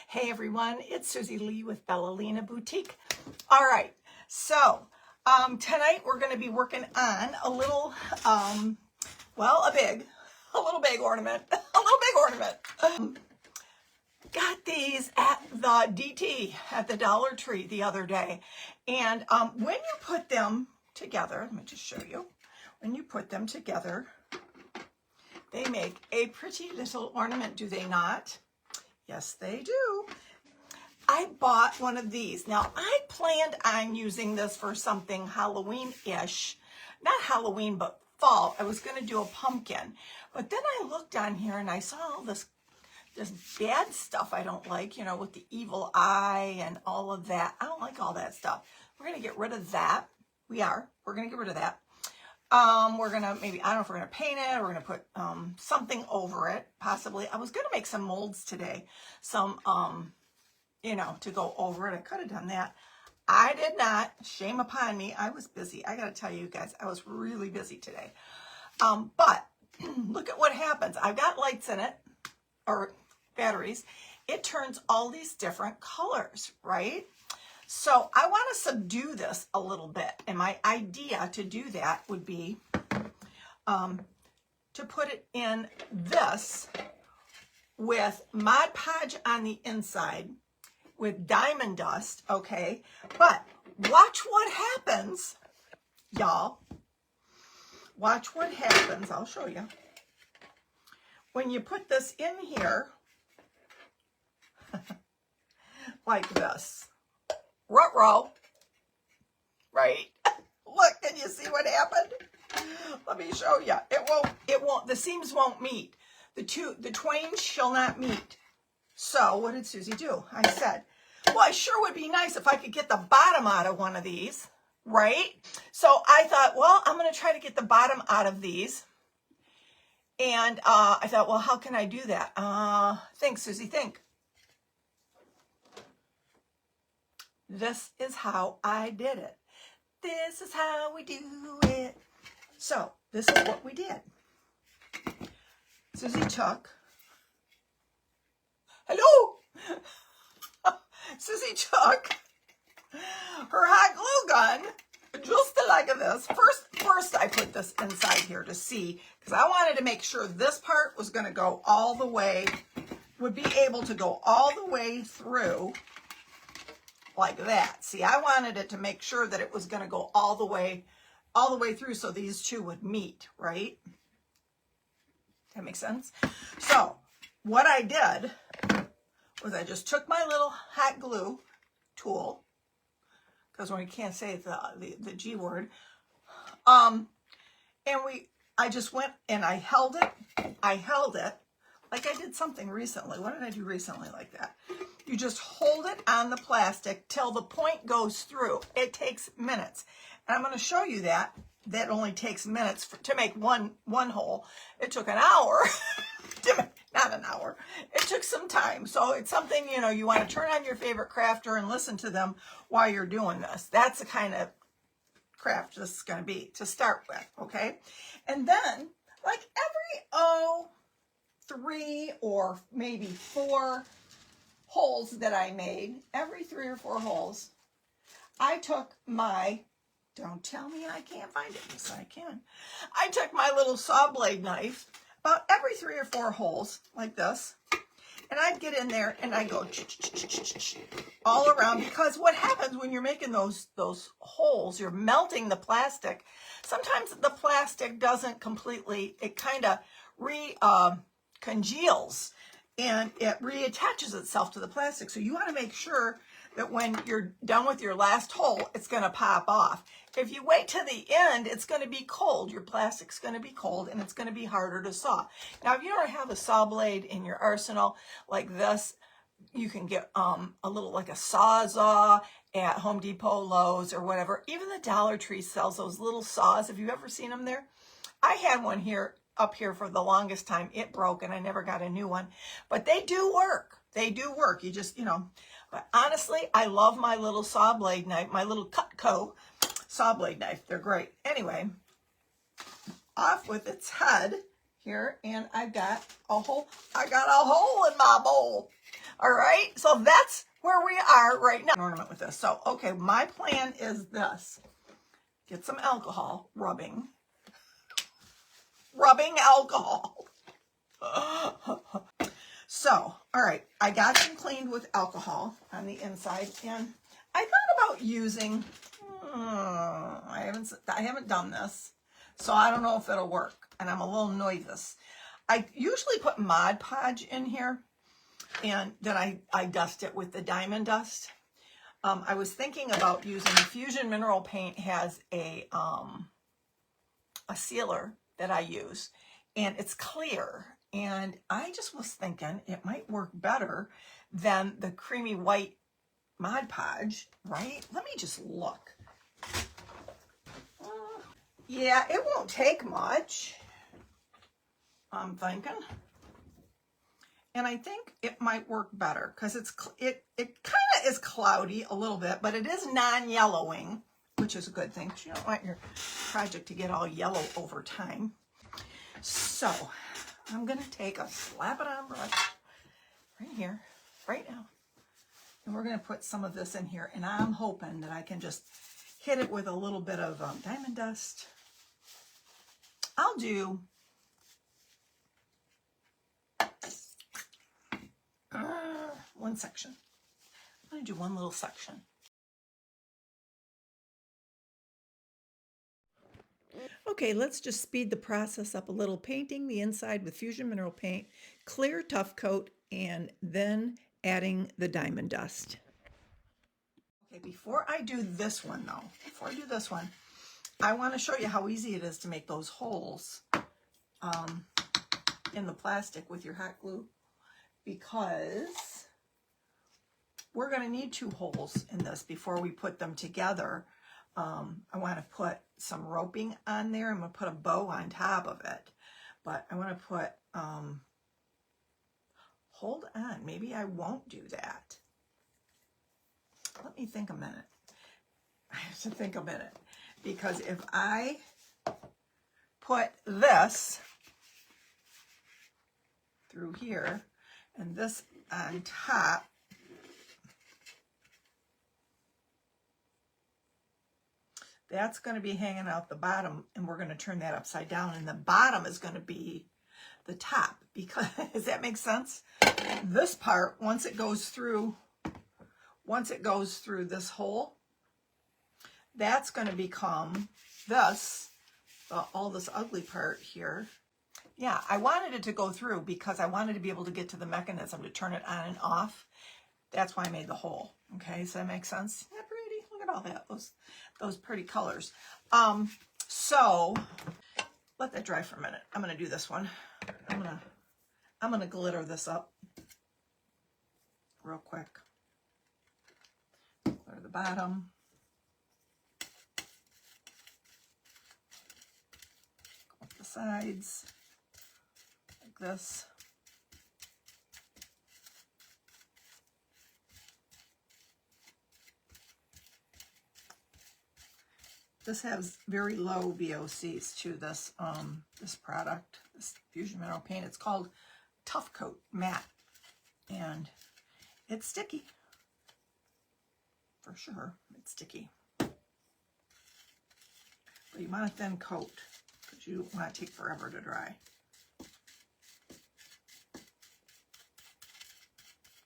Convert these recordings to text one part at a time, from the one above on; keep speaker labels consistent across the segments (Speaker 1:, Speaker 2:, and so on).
Speaker 1: Hey everyone, it's Susie Lee with Bellalina Boutique. All right, so tonight we're going to be working on a little, a little big ornament, a little big ornament. Got these at the DT, at the Dollar Tree the other day. And when you put them together, let me just show you. When you put them together, they make a pretty little ornament, do they not? Yes, they do. I bought one of these. Now, I planned on using this for something Halloween-ish. Not Halloween, but fall. I was going to do a pumpkin. But then I looked on here and I saw all this bad stuff I don't like, you know, with the evil eye and all of that. I don't like all that stuff. We're going to get rid of that. We're going to get rid of that. We're going to maybe, I don't know if we're going to paint it, or we're going to put something over it, possibly. I was going to make some molds today, some, you know, to go over it. I could have done that. I did not. Shame upon me. I was busy. I got to tell you guys, I was really busy today. But look at what happens. I've got lights in it, or batteries. It turns all these different colors, right? So I want to subdue this a little bit. And my idea to do that would be to put it in this with Mod Podge on the inside with diamond dust, okay? But watch what happens, y'all. Watch what happens. I'll show you. When you put this in here, like this. Ruh-roh, right? Look, can you see what happened? Let me show you. It won't, the seams won't meet. The twain shall not meet. So what did Susie do? I said, well, it sure would be nice if I could get the bottom out of one of these, right? So I thought, well, I'm going to try to get the bottom out of these. And I thought, well, how can I do that? Think, Susie, think. This is how I did it. This is how we do it. So this is what we did. Susie took, hello, Susie took her hot glue gun, just like this. First I put this inside here to see, because I wanted to make sure this part was going to go all the way, would be able to go all the way through like that. See, I wanted it to make sure that it was going to go all the way through, so these two would meet, right? That makes sense? So what I did was I just took my little hot glue tool, because when we can't say the G word, and I just went and I held it like I did something recently. What did I do recently like that? You just hold it on the plastic till the point goes through. It takes minutes. And I'm going to show you that. That only takes minutes to make one hole. It took an hour. Not an hour. It took some time. So it's something, you know, you want to turn on your favorite crafter and listen to them while you're doing this. That's the kind of craft this is going to be to start with, okay? And then, like every 3 or maybe 4 holes that I made, every 3 or 4 holes, I took my, don't tell me I can't find it, yes I can. I took my little saw blade knife, about every 3 or 4 holes, like this, and I'd get in there and I'd go all around, because what happens when you're making those holes, you're melting the plastic. Sometimes the plastic doesn't completely, it kind of congeals and it reattaches itself to the plastic. So you want to make sure that when you're done with your last hole, it's going to pop off. If you wait to the end, it's going to be cold. Your plastic's going to be cold and it's going to be harder to saw. Now, if you don't have a saw blade in your arsenal like this, you can get a little, like a Sawzall at Home Depot, Lowe's, or whatever. Even the Dollar Tree sells those little saws. Have you ever seen them there? I had one up here for the longest time. It broke and I never got a new one. But they do work. They do work. You just, you know. But honestly, I love my little saw blade knife, my little Cutco saw blade knife. They're great. Anyway, off with its head here, and I got a hole in my bowl. All right, so that's where we are right now. Ornament with this. So, okay, my plan is this. Get some alcohol, rubbing alcohol. So, all right, I got them cleaned with alcohol on the inside, and I thought about using, I haven't done this, so I don't know if it'll work, and I'm a little nervous. I usually put Mod Podge in here, and then I dust it with the diamond dust. I was thinking about using Fusion Mineral Paint has a sealer that I use, and it's clear. And I just was thinking it might work better than the creamy white Mod Podge, right? Let me just look. Yeah, it won't take much, I'm thinking. And I think it might work better because it kind of is cloudy a little bit, but it is non-yellowing, which is a good thing because you don't want your project to get all yellow over time. So I'm going to take a slap it on brush right here, right now. And we're going to put some of this in here. And I'm hoping that I can just hit it with a little bit of diamond dust. I'll do one section. I'm going to do one little section. Okay, let's just speed the process up a little. Painting the inside with Fusion Mineral Paint, clear tough coat, and then adding the diamond dust. Okay, before I do this one though, I want to show you how easy it is to make those holes in the plastic with your hot glue, because we're going to need 2 holes in this before we put them together. I want to put some roping on there. I'm going to put a bow on top of it, but I want to put, hold on, maybe I won't do that. Let me think a minute. I have to think a minute, because if I put this through here and this on top, that's going to be hanging out the bottom, and we're going to turn that upside down, and the bottom is going to be the top, because does that make sense? This part, once it goes through this hole, that's going to become this, all this ugly part here. Yeah, I wanted it to go through because I wanted to be able to get to the mechanism to turn it on and off. That's why I made the hole. Okay, so that makes sense. Isn't that pretty? Look at all that, those pretty colors. So let that dry for a minute. I'm gonna do this one. I'm gonna glitter this up real quick. Glitter the bottom. Go up the sides like this. This has very low VOCs to this this product, this Fusion Mineral Paint. It's called Tough Coat Matte, and it's sticky. For sure, it's sticky. But you want a thin coat because you don't want it to take forever to dry.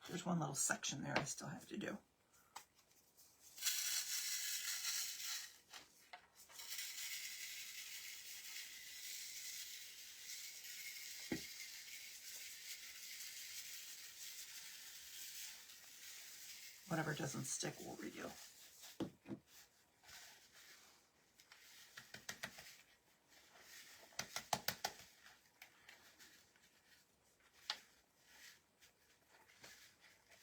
Speaker 1: There's one little section there I still have to do. Whatever doesn't stick, we'll redo.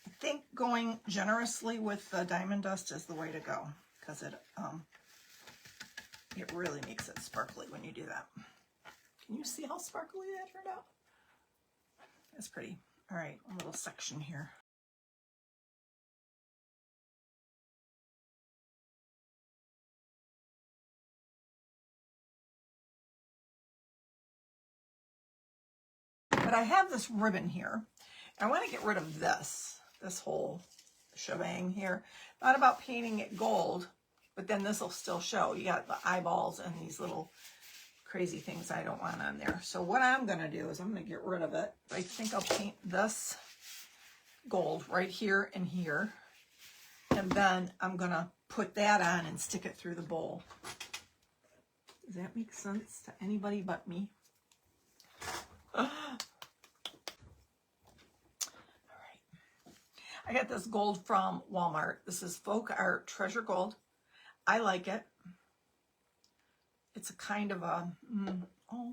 Speaker 1: I think going generously with the diamond dust is the way to go, because it really makes it sparkly when you do that. Can you see how sparkly that turned out? It's pretty. All right, a little section here. But I have this ribbon here. I want to get rid of this. this whole shebang here. Not about painting it gold, but then this will still show. You got the eyeballs and these little crazy things I don't want on there. So what I'm going to do is I'm going to get rid of it. I think I'll paint this gold right here and here. And then I'm going to put that on and stick it through the bowl. Does that make sense to anybody but me? All right. I got this gold from Walmart. This is Folk Art Treasure Gold. I like it. It's a kind of a,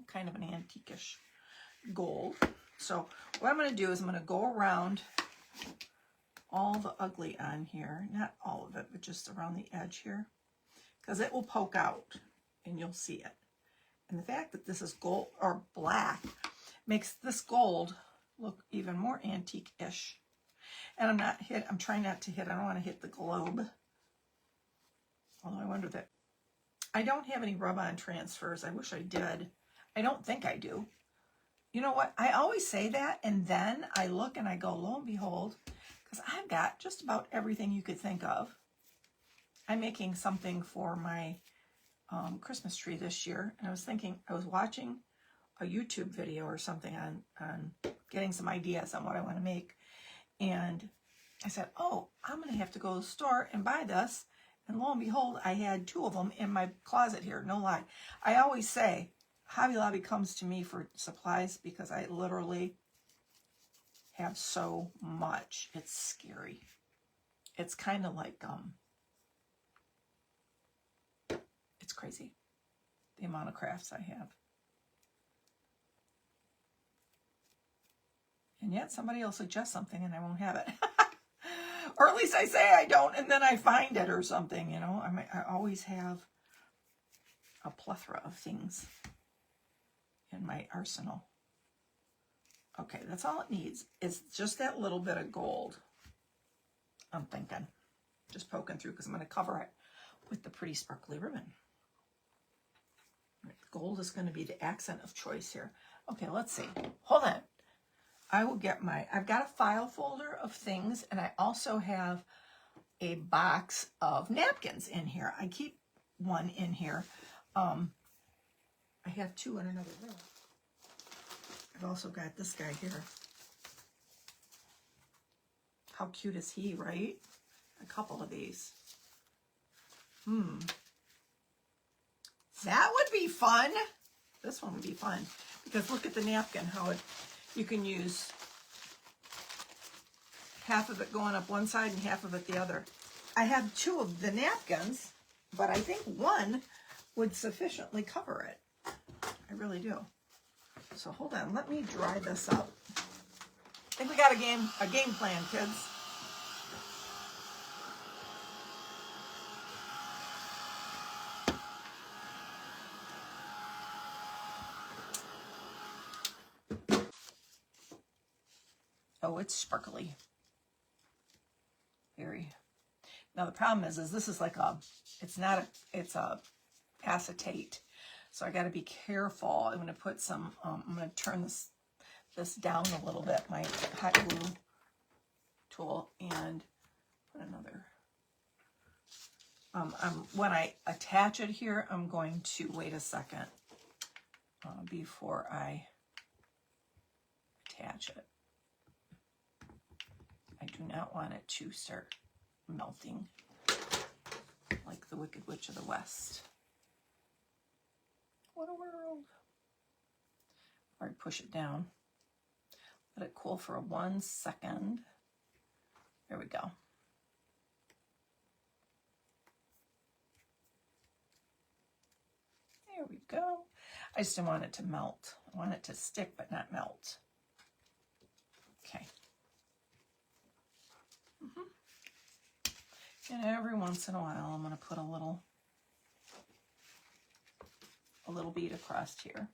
Speaker 1: kind of an antique-ish gold. So what I'm going to do is I'm going to go around all the ugly on here. Not all of it, but just around the edge here. Because it will poke out and you'll see it. And the fact that this is gold or black makes this gold look even more antique-ish. And I'm trying not to hit, I don't want to hit the globe. Although I wonder that, I don't have any rub-on transfers. I wish I did. I don't think I do. You know what? I always say that, and then I look and I go, lo and behold, because I've got just about everything you could think of. I'm making something for my Christmas tree this year, and I was thinking, I was watching a YouTube video or something on getting some ideas on what I want to make, and I said, oh, I'm going to have to go to the store and buy this. And lo and behold, I had 2 of them in my closet here. No lie. I always say, Hobby Lobby comes to me for supplies because I literally have so much. It's scary. It's kind of like, it's crazy, the amount of crafts I have. And yet somebody will suggest something and I won't have it. Or at least I say I don't, and then I find it or something, you know. I always have a plethora of things in my arsenal. Okay, that's all it needs. It's just that little bit of gold, I'm thinking. Just poking through because I'm going to cover it with the pretty sparkly ribbon. Gold is going to be the accent of choice here. Okay, let's see. Hold on. I will get I've got a file folder of things, and I also have a box of napkins in here. I keep one in here. I have 2 in another room. I've also got this guy here. How cute is he, right? A couple of these. That would be fun. This one would be fun. Because look at the napkin, how you can use half of it going up one side and half of it the other. I have 2 of the napkins, but I think 1 would sufficiently cover it. I really do. So hold on, let me dry this up. I think we got a game plan, kids. Oh, it's sparkly. Very. Now the problem is this is like it's a acetate. So I got to be careful. I'm going to put some, I'm going to turn this down a little bit, my hot glue tool, and put another. When I attach it here, I'm going to wait a second before I attach it. I do not want it to start melting like the Wicked Witch of the West. What a world. All right, push it down. Let it cool for 1 second. There we go. There we go. I just don't want it to melt. I want it to stick but not melt. Okay. And every once in a while, I'm going to put a little bead across here.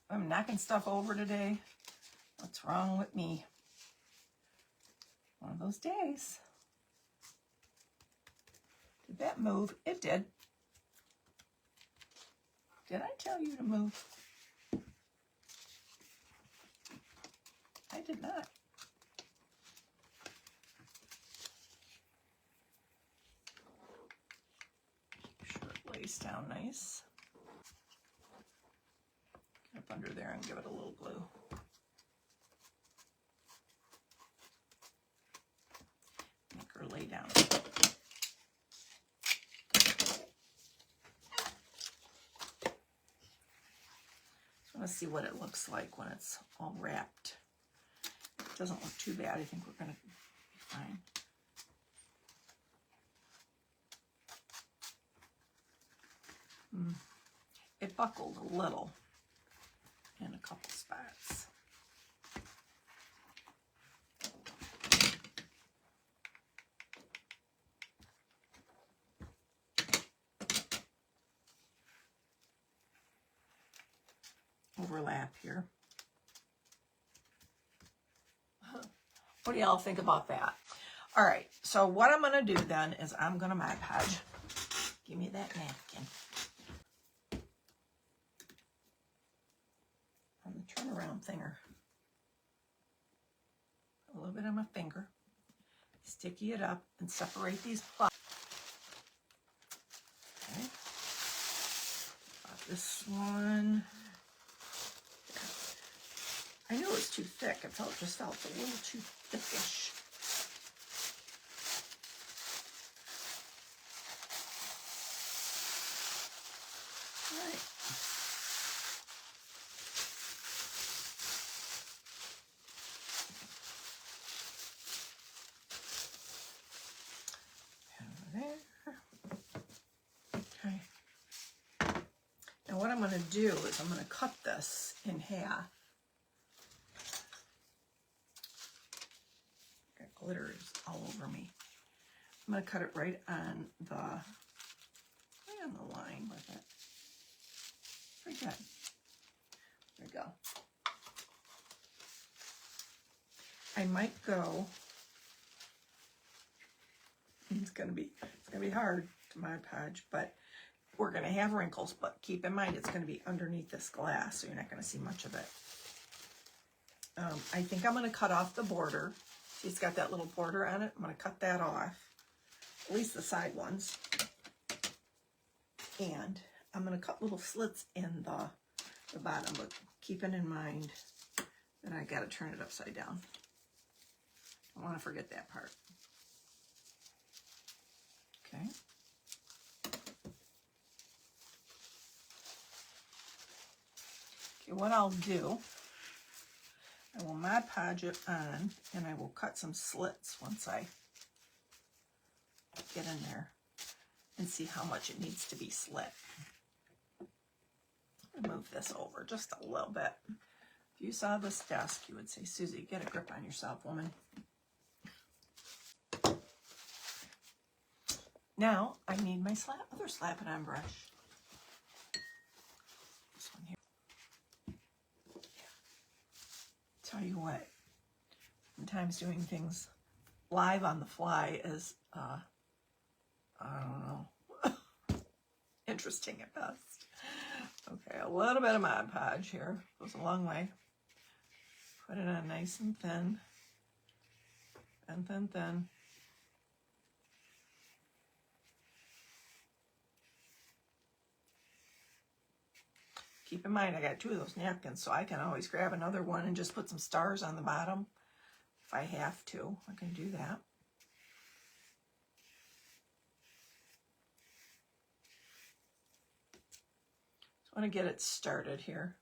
Speaker 1: I'm knocking stuff over today. What's wrong with me? One of those days. Did that move? It did. Did I tell you to move? did not. Make sure it lays down nice. Get up under there and give it a little glue. Make her lay down. I want to see what it looks like when it's all wrapped. It doesn't look too bad. I think we're going to be fine. It buckled a little in a couple spots. Overlap here. What do y'all think about that? All right, so what I'm going to do then is I'm going to Mod Podge. Give me that napkin. On the turnaround thinger. A little bit on my finger. Sticky it up and separate these plots. Okay. Got this one. I knew it was too thick. It just felt a little too thickish. All right. Over there. Okay. Now what I'm going to do is I'm going to cut this in half. Glitter is all over me. I'm going to cut it right on the line with it. Pretty good. There we go. I might go. It's gonna be hard to Mod Podge, but we're gonna have wrinkles. But keep in mind it's gonna be underneath this glass, so you're not gonna see much of it. I think I'm gonna cut off the border. See, it's got that little border on it. I'm going to cut that off, at least the side ones. And I'm going to cut little slits in the bottom, but keeping in mind that I got to turn it upside down. I want to forget that part. Okay. Okay, what I'll do, I will Mod Podge it on, and I will cut some slits once I get in there and see how much it needs to be slit. Move this over just a little bit. If you saw this desk, you would say, Susie, get a grip on yourself, woman. Now, I need my other Slap It On brush. This one here. Tell you what, sometimes doing things live on the fly is, I don't know, interesting at best. Okay, a little bit of Mod Podge here. Goes a long way. Put it on nice and thin. And thin. Keep in mind, I got 2 of those napkins, so I can always grab another one and just put some stars on the bottom. If I have to, I can do that. So I want to get it started here.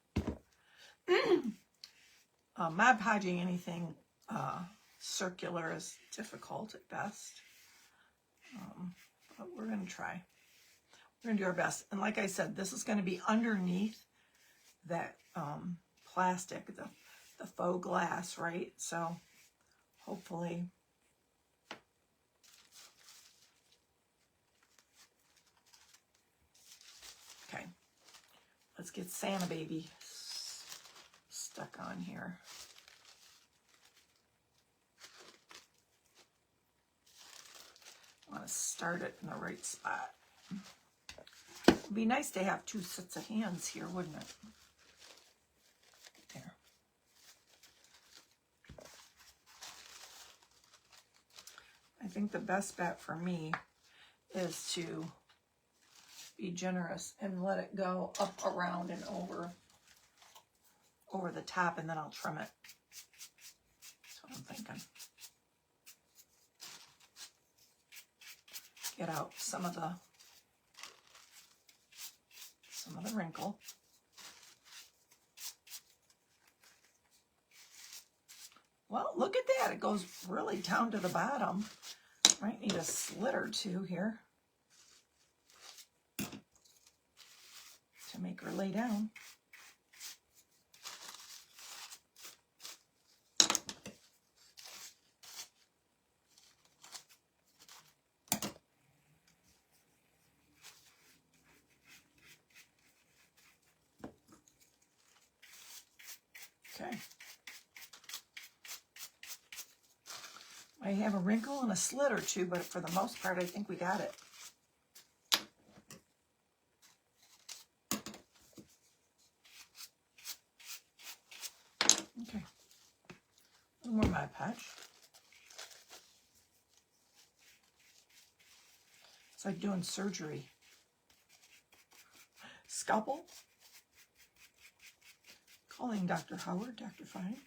Speaker 1: Mod Podging anything circular is difficult at best. But we're going to try. We're going to do our best. And like I said, this is going to be underneath that plastic, the faux glass, right? So hopefully okay, let's get Santa Baby stuck on here. I want to start it in the right spot. It'd be nice to have 2 sets of hands here, wouldn't it? There. think the best bet for me is to be generous and let it go up, around, and over the top, and then I'll trim it. That's what I'm thinking. Get out some of the wrinkle. Well, look at that. It goes really down to the bottom. Might need a slit or two here to make her lay down. Okay. I have a wrinkle and a slit or two, but for the most part, I think we got it. Okay. A little more Mod Podge. It's like doing surgery. Scalpel. Calling Dr. Howard, Dr. Fine.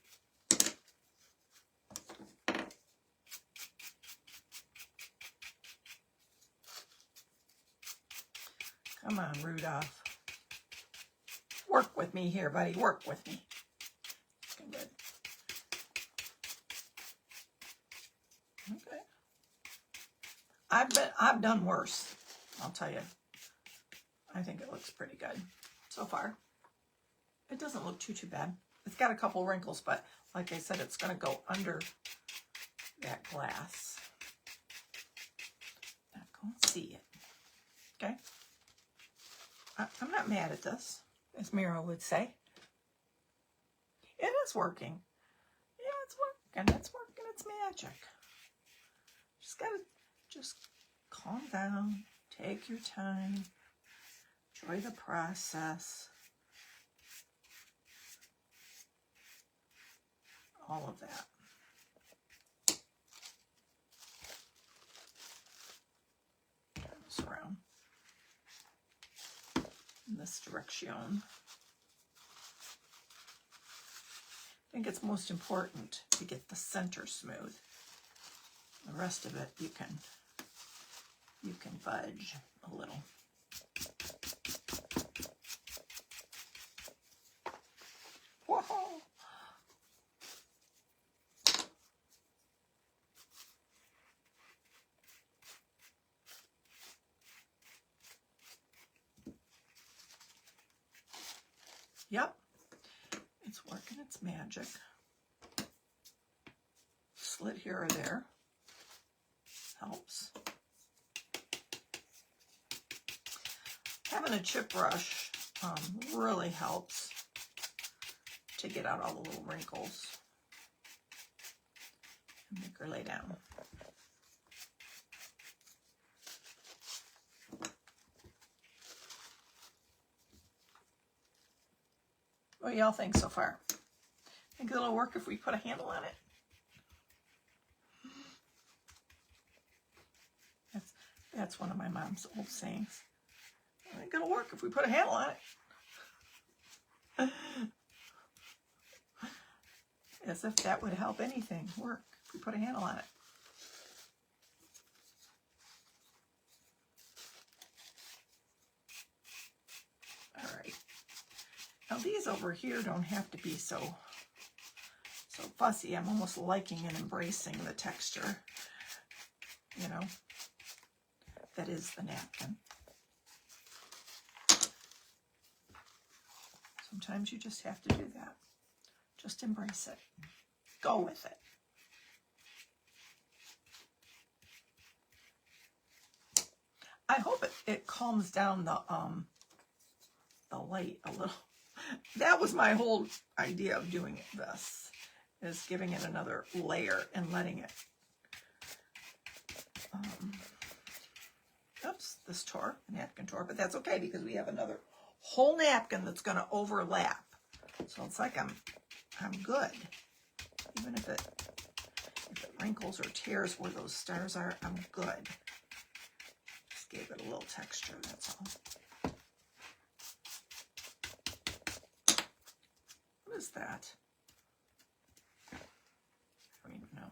Speaker 1: Come on, Rudolph. Work with me here, buddy. Work with me. Good. Okay. I've done worse. I'll tell you. I think it looks pretty good so far. It doesn't look too bad. It's got a couple wrinkles, but like I said, it's going to go under that glass. Not going to see it. Okay. I'm not mad at this, as Mira would say. It is working. Yeah, it's working. It's working. It's magic. Just got to just calm down. Take your time. Enjoy the process. All of that. Turn this around in this direction. I think it's most important to get the center smooth. The rest of it you can fudge a little. Whoa! Yep, it's working its magic. Slit here or there helps. Having a chip brush really helps to get out all the little wrinkles and make her lay down. What do y'all think so far? Think it'll work if we put a handle on it? That's one of my mom's old sayings. I think it'll work if we put a handle on it. As if that would help anything work if we put a handle on it. All right. Now these over here don't have to be so fussy. I'm almost liking and embracing the texture, you know, that is the napkin. Sometimes you just have to do that. Just embrace it. Go with it. I hope it calms down the light a little. That was my whole idea of doing this, is giving it another layer and letting it, oops, this tore, the napkin tore, but that's okay because we have another whole napkin that's going to overlap. So it's like I'm good, even if If it wrinkles or tears where those stars are, I'm good. Just gave it a little texture, that's all. What is that? I don't even know.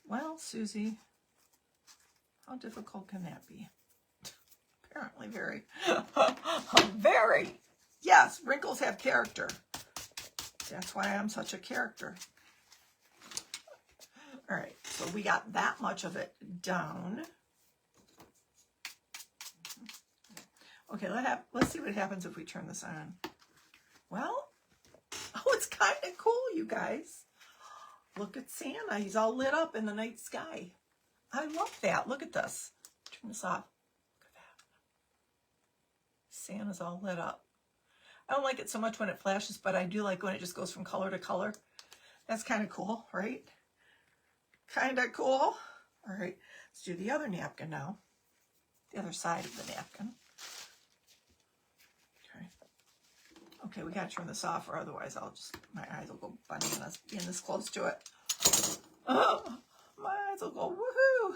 Speaker 1: Well, Susie, how difficult can that be? Apparently very, very. Yes, wrinkles have character. That's why I'm such a character. All right, so we got that much of it down. Okay, let's see what happens if we turn this on. Well, oh, it's kind of cool, you guys. Look at Santa. He's all lit up in the night sky. I love that. Look at this. Turn this off. Look at that. Santa's all lit up. I don't like it so much when it flashes, but I do like when it just goes from color to color. That's kind of cool, right? Kind of cool. All right, let's do the other napkin now. The other side of the napkin. Okay. Okay, we got to turn this off, or otherwise my eyes will go bananas being this close to it. Oh, my eyes will go woohoo.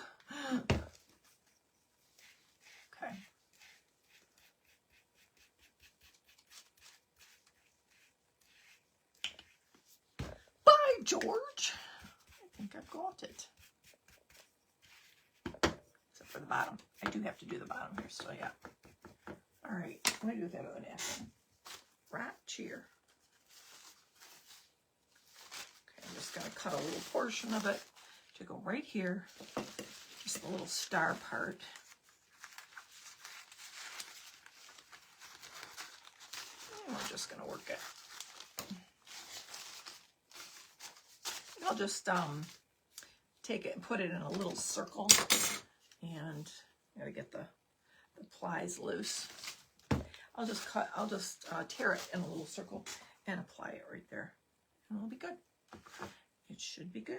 Speaker 1: Okay. Bye, George. I think I've got it. Except for the bottom. I do have to do the bottom here, so yeah. All right, what do I do with that other napkin? Right here. Okay, I'm just going to cut a little portion of it to go right here. Just the little star part. And we're just going to work it. And I'll just take it and put it in a little circle. And got to get the plies loose. I'll just tear it in a little circle and apply it right there. And it'll be good. It should be good.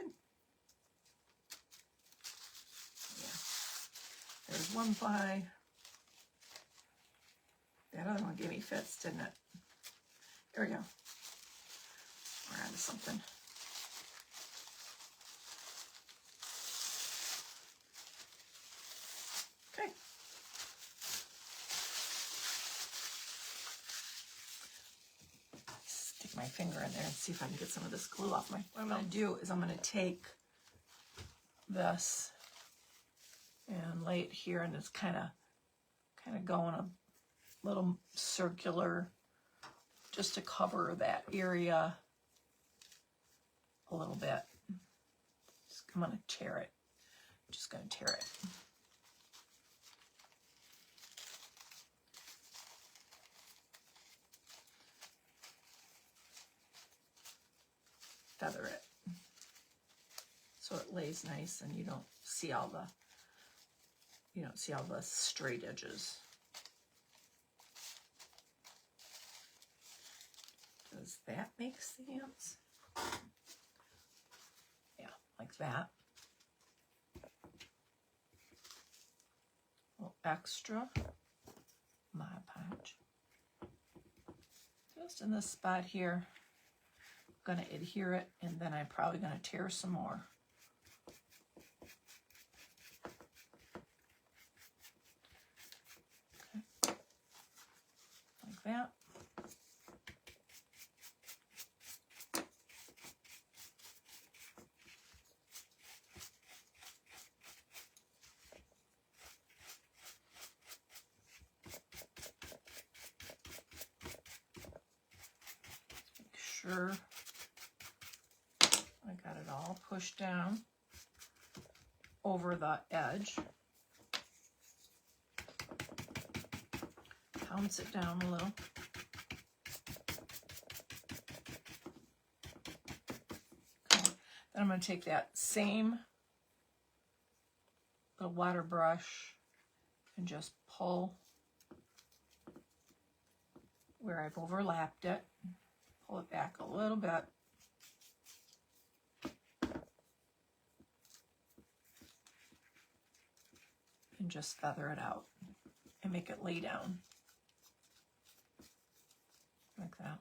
Speaker 1: Yeah. There's one ply. That other one gave me fits, didn't it? There we go. We're onto something. Okay. Stick my finger in there and see if I can get some of this glue off my. What I'm going to do is I'm going to take this and lay it here, and it's kind of going a little circular just to cover that area a little bit. I'm going to tear it. I'm just going to tear it. Feather it so it lays nice and you don't see all the straight edges. Does that make sense? Yeah, like that. A little extra Mod Podge. Just in this spot here. I'm going to adhere it, and then I'm probably going to tear some more. Okay. Like that. Make sure I got it all pushed down over the edge. Pounce it down a little. Then I'm going to take that same little water brush and just pull where I've overlapped it. Pull it back a little bit. And just feather it out and make it lay down like that.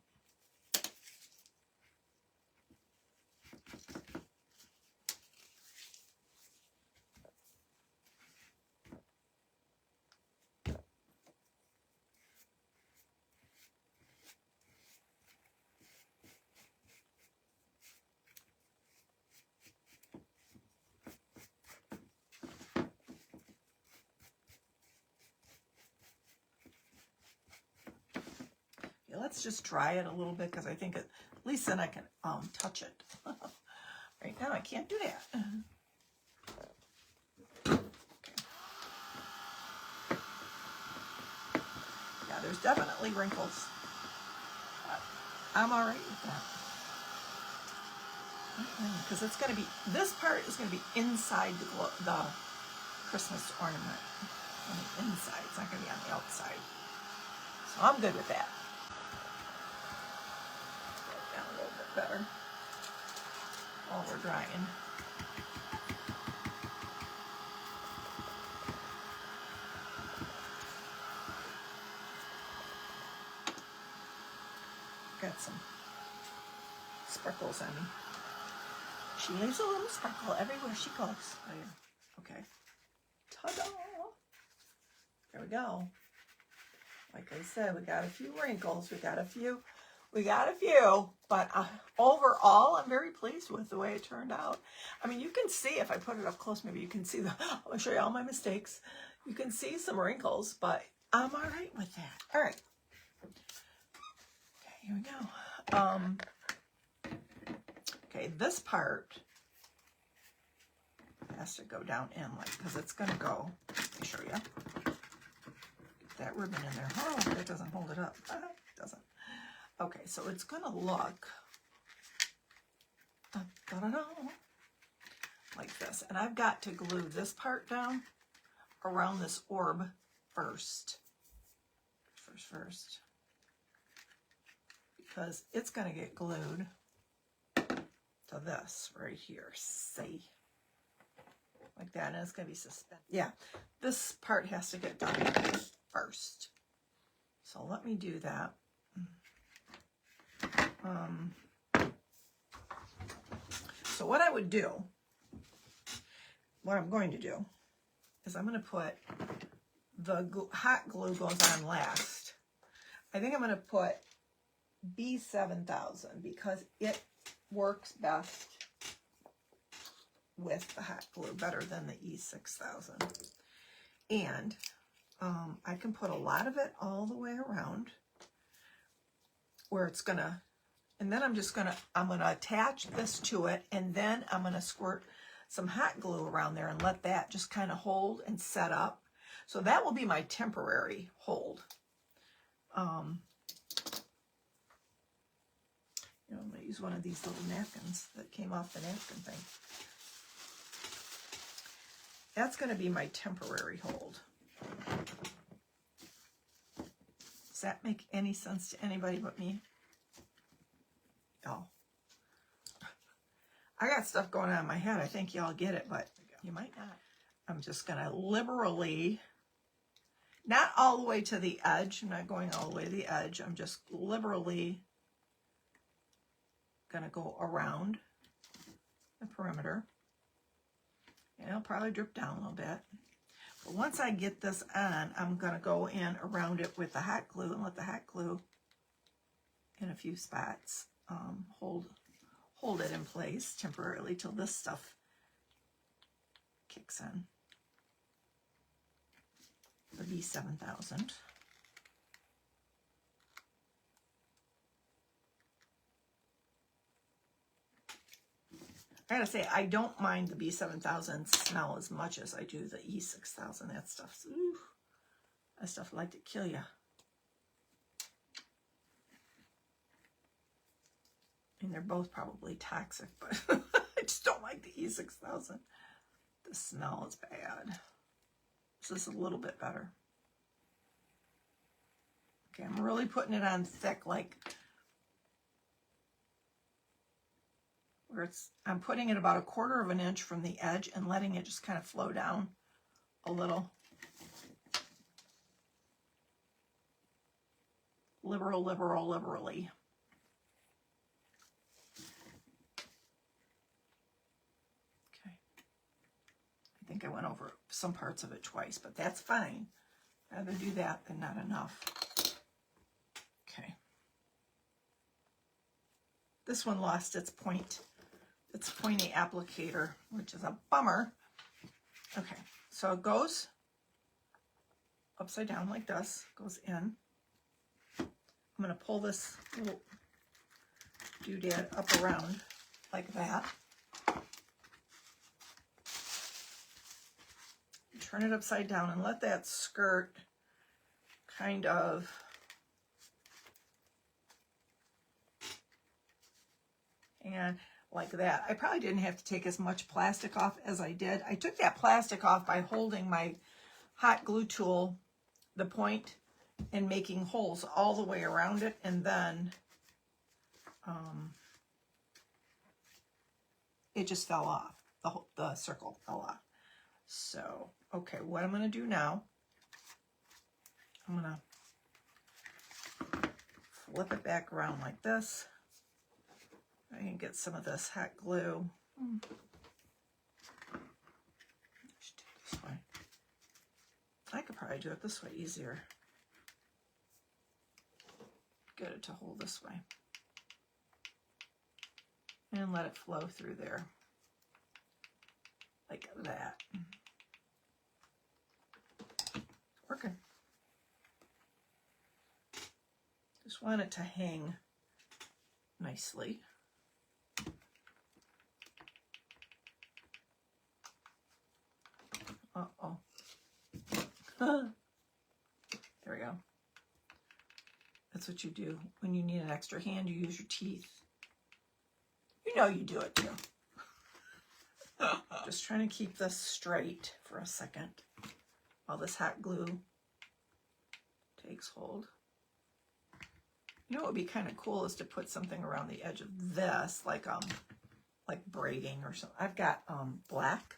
Speaker 1: Let's just dry it a little bit because I think at least then I can touch it. Right now I can't do that. Okay. Yeah, there's definitely wrinkles. But I'm all right with that. Because it's going to be, this part is going to be inside the Christmas ornament. On the inside, it's not going to be on the outside. So I'm good with that. Down a little bit better while we're drying. Got some sparkles on me. She leaves a little sparkle everywhere she goes. Oh yeah. Okay. Ta-da! There we go. Like I said, we got a few wrinkles. We got a few, but overall, I'm very pleased with the way it turned out. I mean, you can see, if I put it up close, maybe you can see I'm going to show you all my mistakes. You can see some wrinkles, but I'm all right with that. All right. Okay, here we go. Okay, this part has to go down in, like, because it's going to go, let me show you. Get that ribbon in there. Oh, that doesn't hold it up. It doesn't. Okay, so it's going to look like this. And I've got to glue this part down around this orb first. First. Because it's going to get glued to this right here. See? Like that. And it's going to be suspended. Yeah, this part has to get done first. So let me do that. So what I would do, what I'm going to do, is I'm going to put the hot glue goes on last. I think I'm going to put B7000 because it works best with the hot glue, better than the E6000. And I can put a lot of it all the way around where it's going to, and then I'm going to attach this to it, and then I'm going to squirt some hot glue around there and let that just kind of hold and set up. So that will be my temporary hold. You know, I'm going to use one of these little napkins that came off the napkin thing. That's going to be my temporary hold. Does that make any sense to anybody but me? Oh. I got stuff going on in my head. I think y'all get it, but you might not. I'm just going to liberally, not all the way to the edge. I'm not going all the way to the edge. I'm just liberally going to go around the perimeter. And it'll probably drip down a little bit. But once I get this on, I'm going to go in around it with the hot glue and let the hot glue in a few spots hold it in place temporarily till this stuff kicks in. The B7000. I gotta say, I don't mind the B7000 smell as much as I do the E6000. That stuff's, ooh, that stuff would like to kill you. And they're both probably toxic, but it just don't like the E6000. The smell is bad. This is a little bit better. Okay, I'm really putting it on thick, like where I'm putting it about 1/4 of an inch from the edge and letting it just kind of flow down a little. Liberally. Okay. I think I went over some parts of it twice, but that's fine. I'd rather do that than not enough. Okay. This one lost its pointy applicator, which is a bummer. Okay, so it goes upside down like this, goes in. I'm going to pull this little doodad up around like that. Turn it upside down and let that skirt kind of hang on like that. I probably didn't have to take as much plastic off as I did. I took that plastic off by holding my hot glue tool, the point, and making holes all the way around it, and then it just fell off. The circle fell off. So, okay, what I'm going to do now, I'm going to flip it back around like this. I can get some of this hot glue. Let's do it this way. I could probably do it this way easier. Get it to hold this way. And let it flow through there. Like that. Working. Just want it to hang nicely. Uh-oh. There we go. That's what you do. When you need an extra hand, you use your teeth. You know you do it too. Just trying to keep this straight for a second while this hot glue takes hold. You know what would be kind of cool is to put something around the edge of this, like braiding or something. I've got black.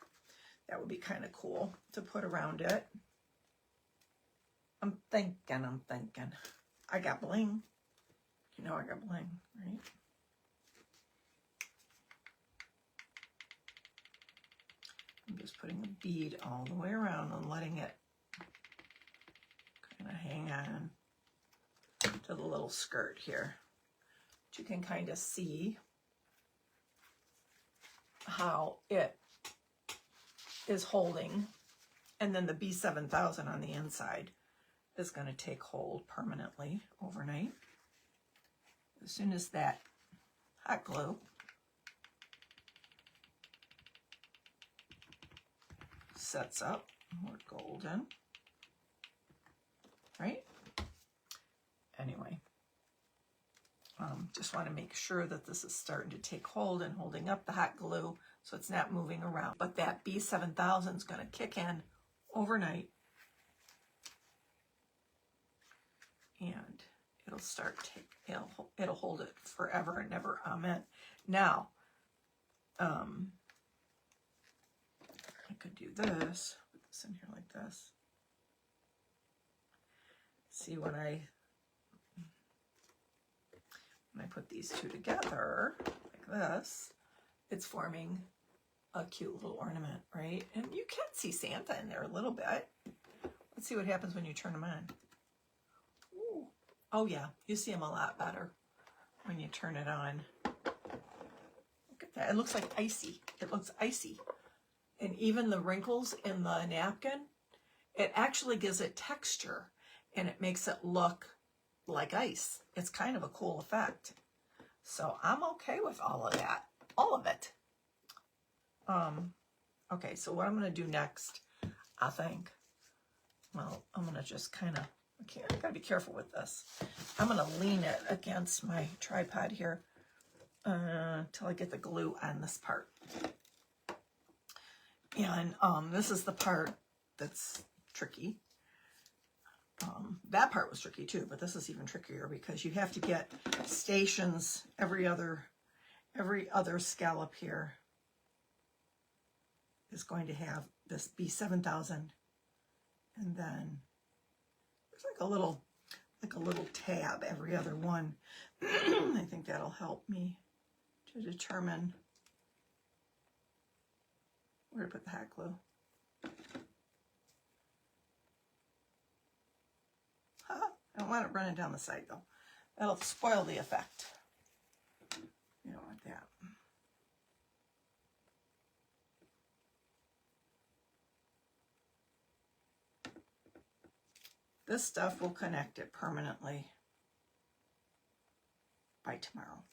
Speaker 1: That would be kind of cool to put around it. I'm thinking. I got bling. You know I got bling, right? I'm just putting a bead all the way around and letting it kind of hang on to the little skirt here. But you can kind of see how it is holding, and then the B7000 on the inside is going to take hold permanently overnight. As soon as that hot glue sets up, more golden, right? Anyway, just want to make sure that this is starting to take hold and holding up the hot glue so it's not moving around. But that B7000 is going to kick in overnight, and it'll start it'll hold it forever and never. Amen. Now, I could do this. Put this in here like this. See, when I put these two together like this, it's forming a cute little ornament, right? And you can see Santa in there a little bit. Let's see what happens when you turn them on. Ooh. Oh yeah, you see them a lot better when you turn it on. Look at that. It looks like icy. It looks icy. And even the wrinkles in the napkin, it actually gives it texture and it makes it look like ice. It's kind of a cool effect. So I'm okay with all of that. All of it. Okay, so what I'm going to do next, I think, well, I'm going to just kind of, I got to be careful with this. I'm going to lean it against my tripod here until I get the glue on this part. And this is the part that's tricky. That part was tricky too, but this is even trickier because you have to get stations. Every other scallop here is going to have this B7000, and then there's like a little tab every other one. I think that'll help me to determine where to put the hot glue. I don't want it running down the side though. That'll spoil the effect. You don't want that. This stuff will connect it permanently by tomorrow.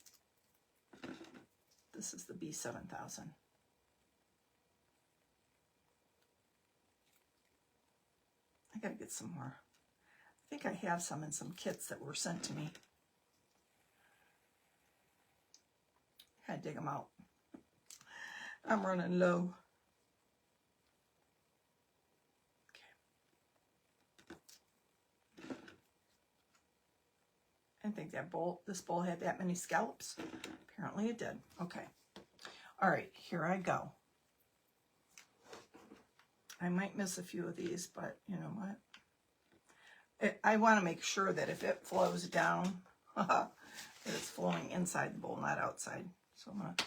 Speaker 1: This is the B7000. I gotta get some more. I think I have some in some kits that were sent to me. Gotta dig them out. I'm running low. Okay. I didn't think that this bowl had that many scallops. Apparently it did. Okay. All right, here I go. I might miss a few of these, but you know what? I want to make sure that if it flows down, that it's flowing inside the bowl, not outside. So I'm going to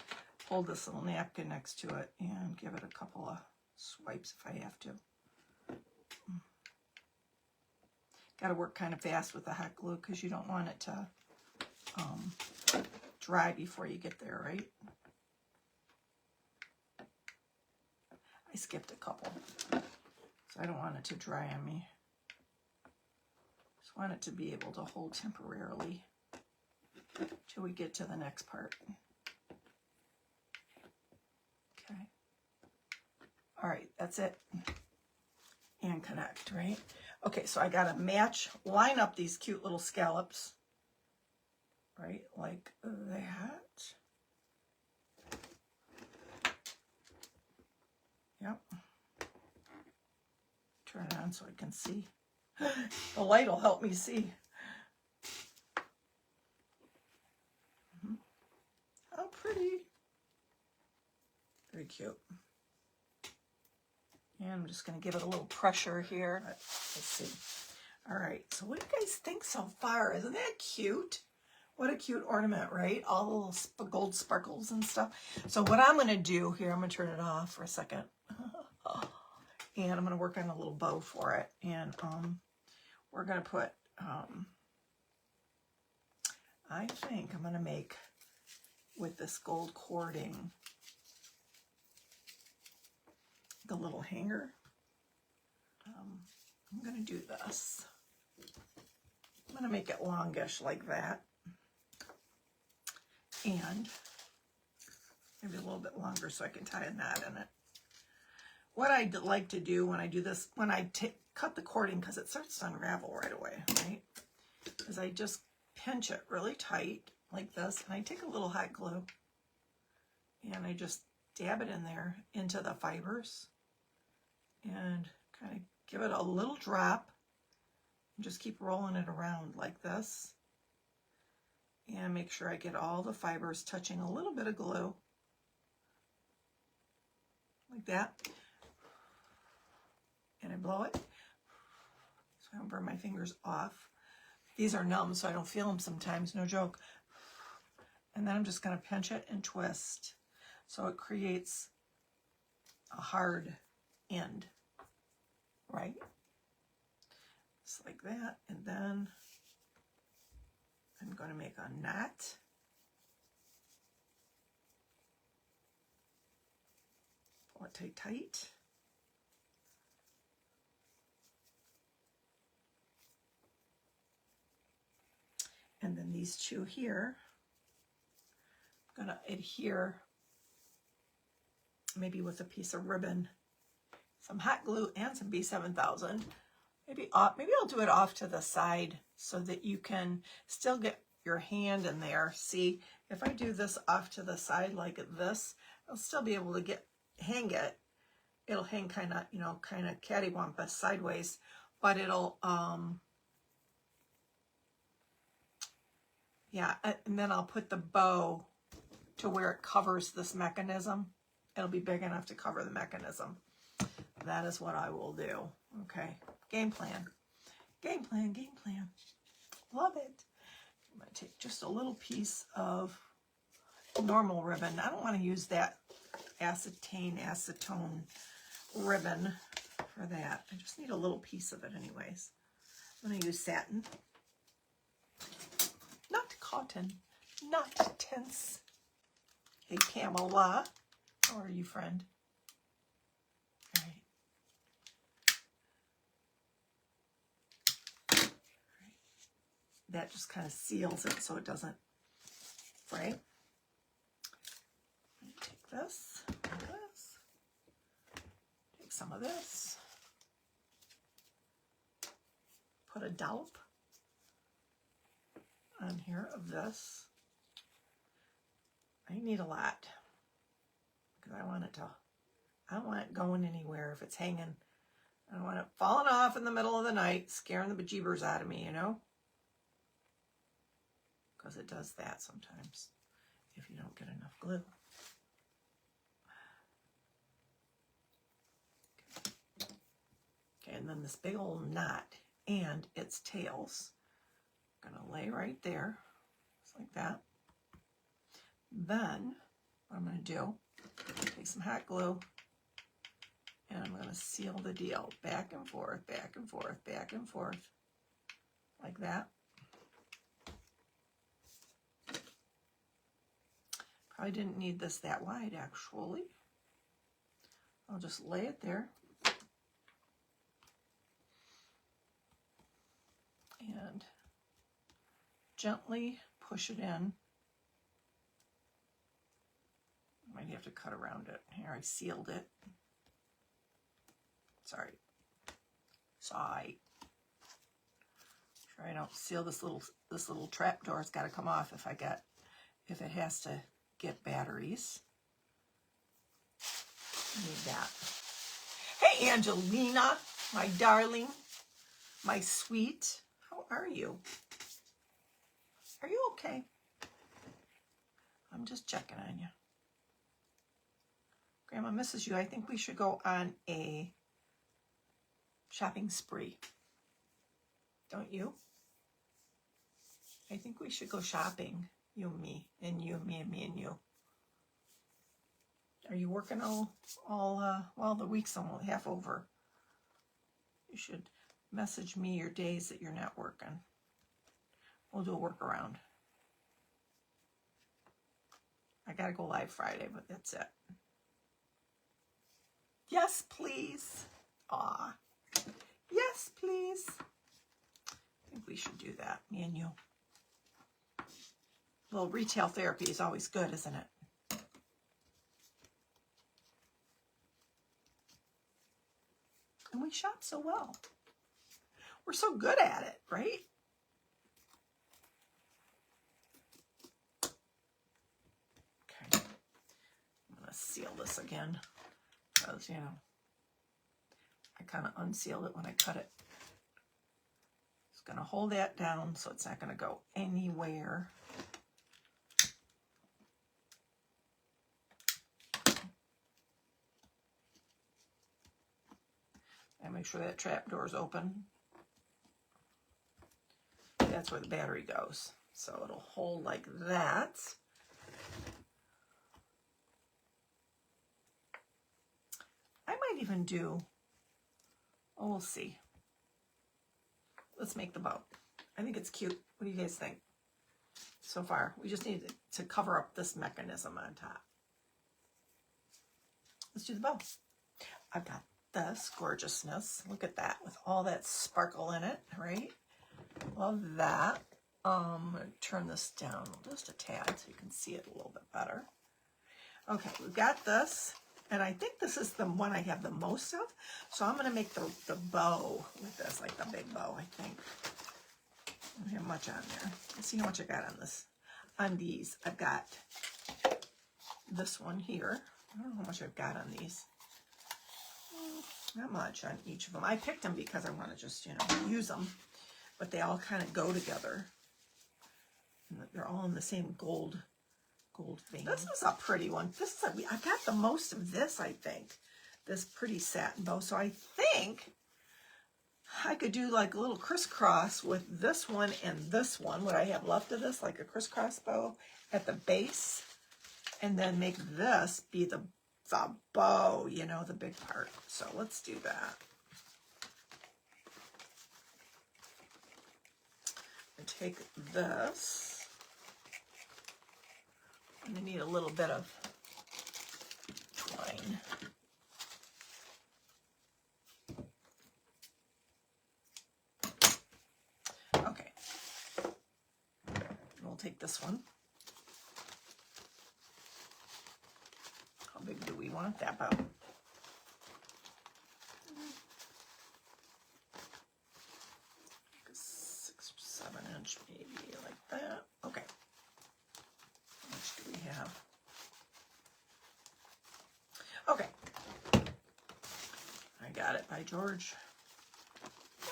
Speaker 1: hold this little napkin next to it and give it a couple of swipes if I have to. Got to work kind of fast with the hot glue because you don't want it to dry before you get there, right? I skipped a couple, so I don't want it to dry on me. Just want it to be able to hold temporarily till we get to the next part. Okay. All right, that's it. And connect, right? Okay, so I gotta line up these cute little scallops, right, like that. Yep. Turn it on so I can see. The light will help me see. How pretty. Very cute. And I'm just going to give it a little pressure here. Let's see. All right. So what do you guys think so far? Isn't that cute? What a cute ornament, right? All the little gold sparkles and stuff. So what I'm going to do here, I'm going to turn it off for a second. And I'm going to work on a little bow for it. And we're going to put, I think I'm going to make, with this gold cording, the little hanger. I'm going to do this. I'm going to make it longish like that. And maybe a little bit longer so I can tie a knot in it. What I like to do when I do this, when I cut the cording, because it starts to unravel right away, right? Is I just pinch it really tight like this, and I take a little hot glue and I just dab it in there into the fibers and kind of give it a little drop and just keep rolling it around like this. And make sure I get all the fibers touching a little bit of glue. Like that. And I blow it. So I don't burn my fingers off. These are numb, so I don't feel them sometimes, no joke. And then I'm just going to pinch it and twist. So it creates a hard end. Right? Just like that. And then I'm going to make a knot. Pull it tight, tight. And then these two here, I'm going to adhere maybe with a piece of ribbon, some hot glue and some B7000. Maybe I'll do it off to the side so that you can still get your hand in there. See, if I do this off to the side like this, I'll still be able to hang it. It'll hang kind of, you know, kind of cattywampus sideways, but it'll, yeah, and then I'll put the bow to where it covers this mechanism. It'll be big enough to cover the mechanism. That is what I will do. Okay, game plan. Game plan, game plan. Love it. I'm going to take just a little piece of normal ribbon. I don't want to use that acetone ribbon for that. I just need a little piece of it anyways. I'm going to use satin. Not cotton. Not tense. Hey, Pamela. How are you, friend? All right. That just kind of seals it so it doesn't fray. Take this, take some of this, put a dollop on here of this. I need a lot because I want it to, I don't want it going anywhere if it's hanging. I don't want it falling off in the middle of the night, scaring the bejeebers out of me, you know? Because it does that sometimes if you don't get enough glue. Okay, and then this big old knot and its tails. I'm going to lay right there, just like that. Then what I'm going to do, take some hot glue, and I'm going to seal the deal back and forth, back and forth, back and forth, like that. I didn't need this that wide, actually. I'll just lay it there. And gently push it in. Might have to cut around it. Here, I sealed it. Sorry. Sure I don't seal this little trap door. It's got to come off if it has to get batteries. I need that. Hey, Angelina, my darling, my sweet. How are you? Are you okay? I'm just checking on you. Grandma misses you. I think we should go on a shopping spree. Don't you? I think we should go shopping. You and me, and you and me, and me and you. Are you working well, the week's almost half over. You should message me your days that you're not working. We'll do a workaround. I gotta go live Friday, but that's it. Yes, please. Aw. Yes, please. I think we should do that, me and you. A little retail therapy is always good, isn't it? And we shop so well. We're so good at it, right? Okay. I'm going to seal this again because, you know, I kind of unsealed it when I cut it. Just going to hold that down so it's not going to go anywhere. And make sure that trap door is open. That's where the battery goes. So it'll hold like that. I might even do, oh, we'll see. Let's make the bow. I think it's cute. What do you guys think? So far, we just need to cover up this mechanism on top. Let's do the bow. I've got this gorgeousness. Look at that with all that sparkle in it, right? Love that. I'm going to turn this down just a tad so you can see it a little bit better. Okay, we've got this, and I think this is the one I have the most of. So I'm going to make the bow with this, like the big bow, I think. I don't have much on there. Let's see how much I got on on these. I've got this one here. I don't know how much I've got on these. Not much on each of them. I picked them because I want to just, you know, use them. But they all kind of go together. And they're all in the same gold vein. This is a pretty one. This is I got the most of this, I think. This pretty satin bow. So I think I could do like a little crisscross with this one and this one. What I have left of this, like a crisscross bow at the base. And then make this be the bow, you know, the big part. So let's do that. And take this. And I need a little bit of twine. Okay. We'll take this one. How big do we want that bow? 6 or 7 inch, maybe like that. Okay. How much do we have? Okay. I got it by George.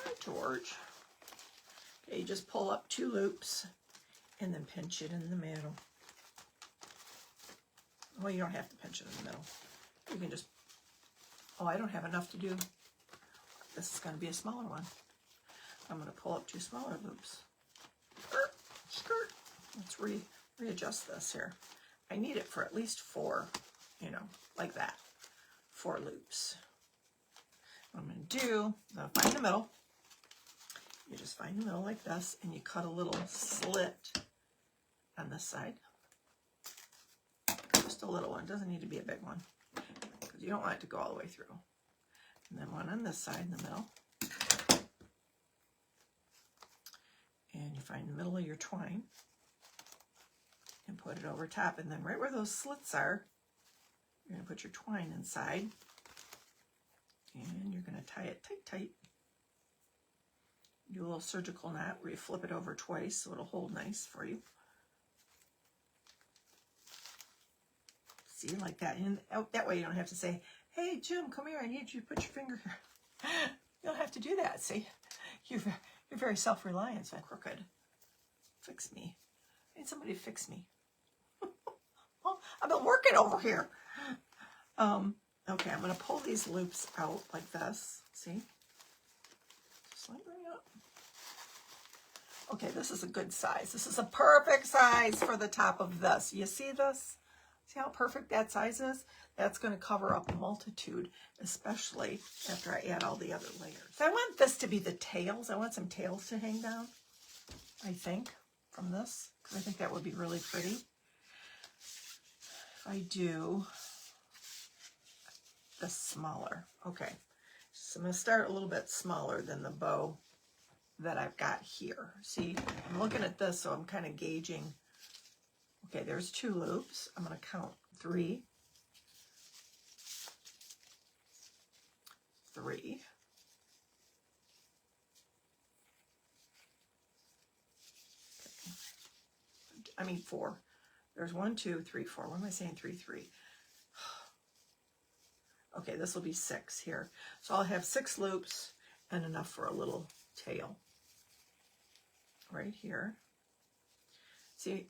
Speaker 1: By George. Okay, you just pull up 2 loops and then pinch it in the middle. Well, you don't have to pinch it in the middle. You can just, oh, I don't have enough to do. This is going to be a smaller one. I'm going to pull up 2 smaller loops. Skirt. Let's readjust this here. I need it for at least 4, you know, like that. 4 loops. What I'm going to do, I'm going to find the middle. You just find the middle like this, and you cut a little slit on this side. Just a little one, doesn't need to be a big one, because you don't want it to go all the way through. And then one on this side in the middle. And you find the middle of your twine and put it over top. And then right where those slits are, you're going to put your twine inside. And you're going to tie it tight. Do a little surgical knot where you flip it over twice so it'll hold nice for you. See, like that. And that way you don't have to say, hey, Jim, come here. I need you to put your finger here. You don't have to do that. See, you're very self-reliant. So I'm crooked. Fix me. I need somebody to fix me. Well, I've been working over here. Okay, I'm going to pull these loops out like this. See? Just like bring it up. Okay, this is a good size. This is a perfect size for the top of this. You see this? See how perfect that size is? That's going to cover up a multitude, especially after I add all the other layers. So I want this to be the tails. I want some tails to hang down, I think, from this, because I think that would be really pretty. If I do this smaller. Okay, so I'm going to start a little bit smaller than the bow that I've got here. See, I'm looking at this, so I'm kind of gauging. Okay, there's 2 loops. I'm going to count 3. 3. Okay. I mean 4. There's 1, 2, 3, 4. What am I saying? 3, 3. Okay, this will be 6 here. So I'll have 6 loops and enough for a little tail. Right here. See,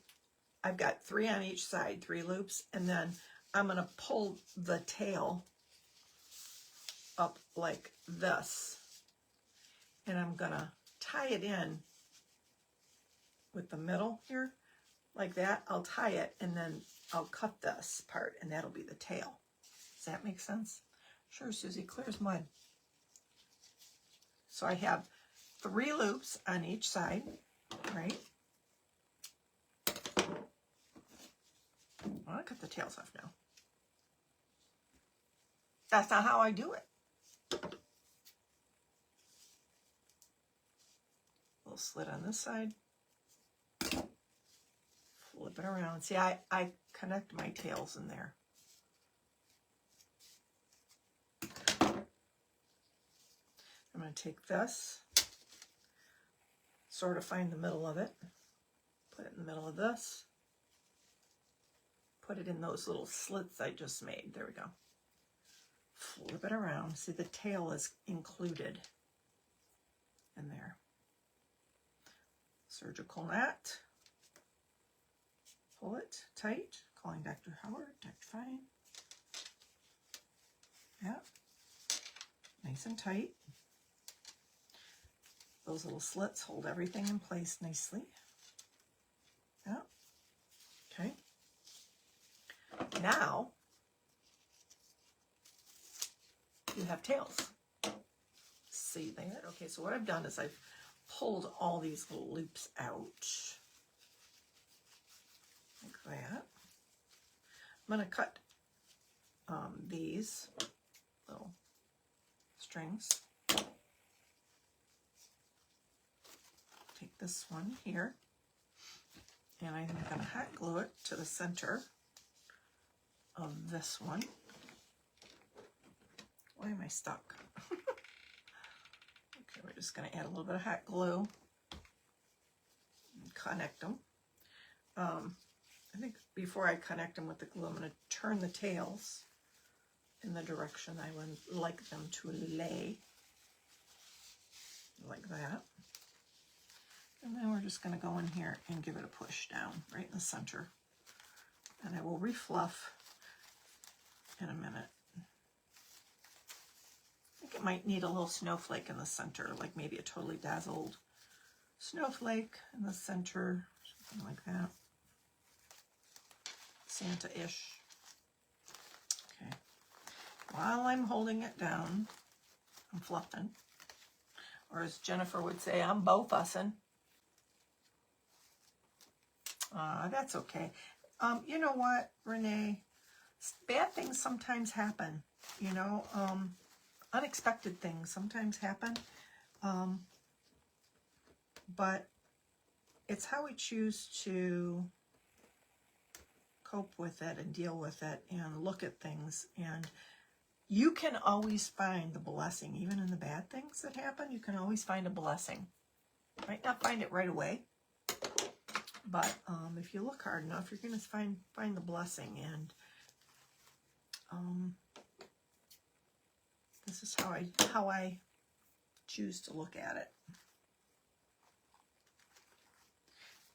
Speaker 1: I've got 3 on each side, 3 loops, and then I'm going to pull the tail up like this. And I'm going to tie it in with the middle here, like that. I'll tie it, and then I'll cut this part, and that'll be the tail. Does that make sense? Sure, Susie, clear as mud. So I have 3 loops on each side, right? I want to cut the tails off now. That's not how I do it. Little slit on this side. Flip it around. See, I connect my tails in there. I'm going to take this, sort of find the middle of it, put it in the middle of this, put it in those little slits I just made. There we go. Flip it around. See, the tail is included in there. Surgical knot. Pull it tight. Calling Dr. Howard. Dr. Fine. Yeah. Nice and tight. Those little slits hold everything in place nicely. Yeah. Okay. Now you have tails. See that? Okay, so what I've done is I've pulled all these little loops out. Like that. I'm going to cut these little strings. Take this one here, and I'm going to hot glue it to the center of this one. Why am I stuck? Okay, we're just going to add a little bit of hot glue and connect them. I think before I connect them with the glue, I'm going to turn the tails in the direction I would like them to lay, like that. And then we're just going to go in here and give it a push down right in the center. And I will refluff in a minute. I think it might need a little snowflake in the center, like maybe a totally dazzled snowflake in the center, something like that. Santa-ish. Okay. While I'm holding it down, I'm fluffing. Or as Jennifer would say, I'm bow-fussing. That's okay. You know what, Renee? Bad things sometimes happen. You know, unexpected things sometimes happen. But it's how we choose to cope with it and deal with it and look at things. And you can always find the blessing, even in the bad things that happen. You can always find a blessing. You might not find it right away, but if you look hard enough, you're going to find the blessing. And this is how I choose to look at it.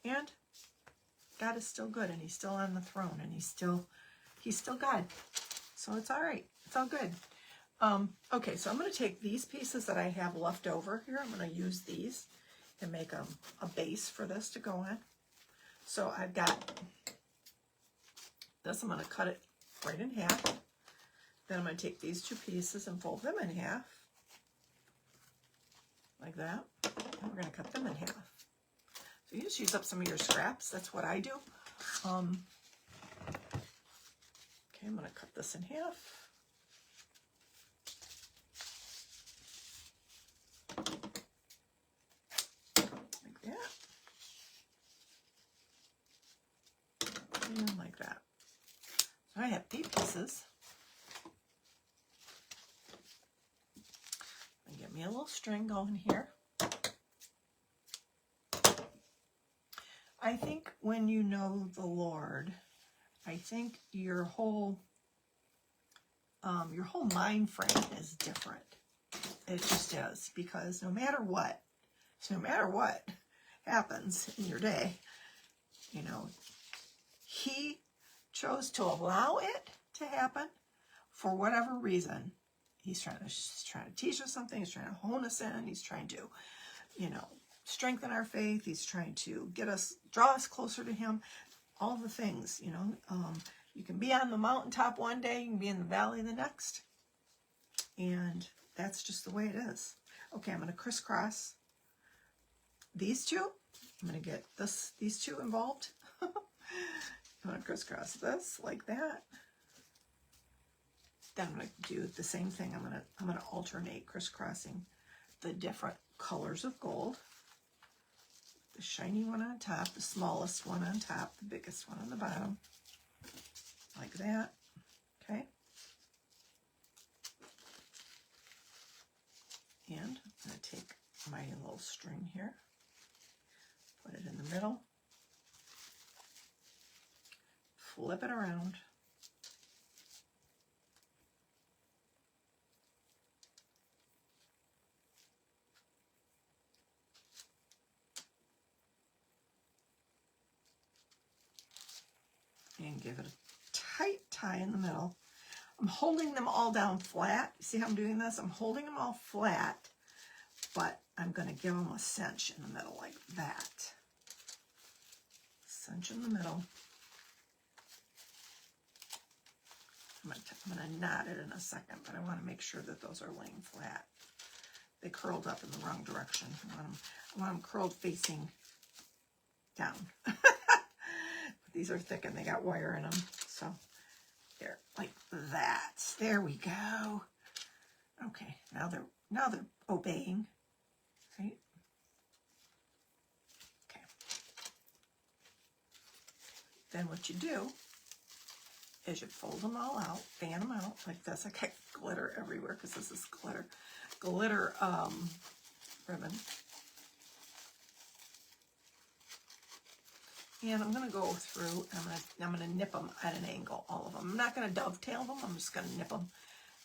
Speaker 1: And God is still good, and He's still on the throne, and He's still God. So it's all right. It's all good. Okay, so I'm going to take these pieces that I have left over here. I'm going to use these and make a base for this to go on. So I've got this. I'm going to cut it right in half. Then I'm going to take these two pieces and fold them in half. Like that. And we're going to cut them in half. So you just use up some of your scraps. That's what I do. Okay, I'm going to cut this in half. Like that. And like that. So I have 8 pieces. And get me a little string going here. I think when you know the Lord, I think your whole mind frame is different. It just is, because no matter what happens in your day, you know, He chose to allow it to happen for whatever reason. He's trying to teach us something. He's trying to hone us in. He's trying to, you know, strengthen our faith. He's trying to draw us closer to Him. All the things, you know. You can be on the mountaintop one day, you can be in the valley the next. And that's just the way it is. Okay, I'm going to crisscross these two. I'm going to get these two involved. I'm going to crisscross this like that. Then I'm going to do the same thing. I'm going to alternate crisscrossing the different colors of gold. The shiny one on top, the smallest one on top, the biggest one on the bottom. Like that. Okay. And I'm going to take my little string here, put it in the middle, flip it around. And give it a tight tie in the middle. I'm holding them all down flat. See how I'm doing this? I'm holding them all flat, but I'm going to give them a cinch in the middle like that. Cinch in the middle. I'm going to knot it in a second, but I want to make sure that those are laying flat. They curled up in the wrong direction. I want them curled facing down. These are thick and they got wire in them. So there, like that. There we go. Okay, now they're obeying, right? Okay. Then what you do is you fold them all out, fan them out like this. I got glitter everywhere because this is glitter ribbon. And I'm going to go through, I'm going to nip them at an angle, all of them. I'm not going to dovetail them, I'm just going to nip them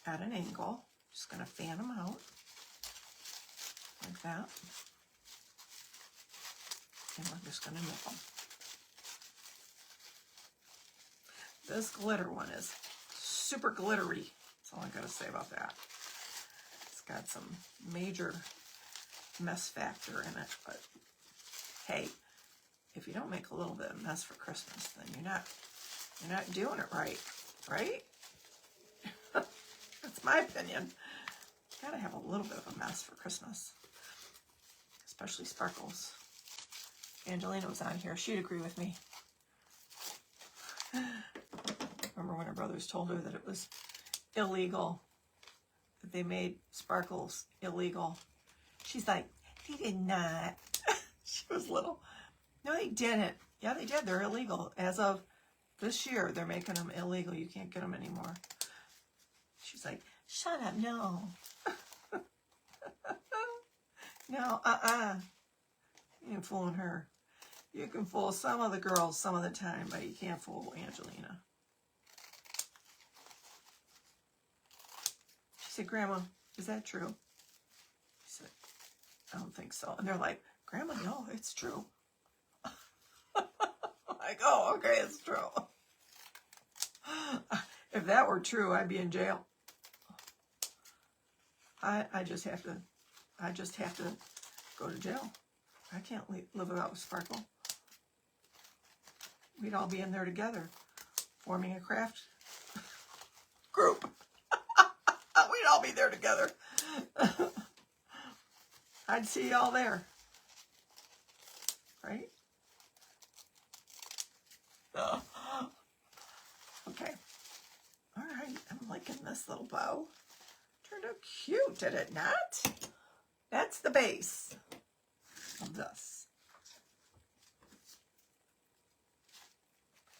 Speaker 1: at an angle. Just going to fan them out like that. And we're just going to nip them. This glitter one is super glittery. That's all I got to say about that. It's got some major mess factor in it, but hey, if you don't make a little bit of mess for Christmas, then you're not doing it right, right? That's my opinion. You gotta have a little bit of a mess for Christmas, especially sparkles. Angelina was on here; she'd agree with me. Remember when her brothers told her that it was illegal, that they made sparkles illegal? She's like, they did not. She was little. No, they didn't. Yeah, they did. They're illegal. As of this year, they're making them illegal. You can't get them anymore. She's like, shut up, no. No, You ain't fooling her. You can fool some of the girls some of the time, but you can't fool Angelina. She said, Grandma, is that true? She said, I don't think so. And they're like, Grandma, no, it's true. Like, oh, okay, it's true. If that were true, I'd be in jail. I just have to go to jail. I can't live without Sparkle. We'd all be in there together, forming a craft group. We'd all be there together. I'd see y'all there. Right? Okay. All right. I'm liking this little bow. Turned out cute, did it not? That's the base of this.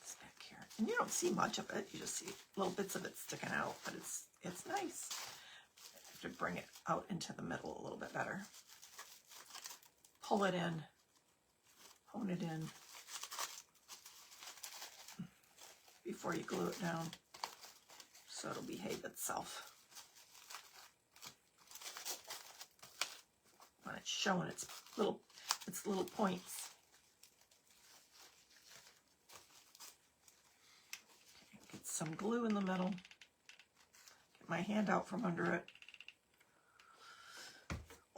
Speaker 1: It's back here. And you don't see much of it. You just see little bits of it sticking out, but it's nice. I have to bring it out into the middle a little bit better. Pull it in. Hone it in. Before you glue it down, so it'll behave itself. When it's showing its little points. Okay, get some glue in the middle. Get my hand out from under it.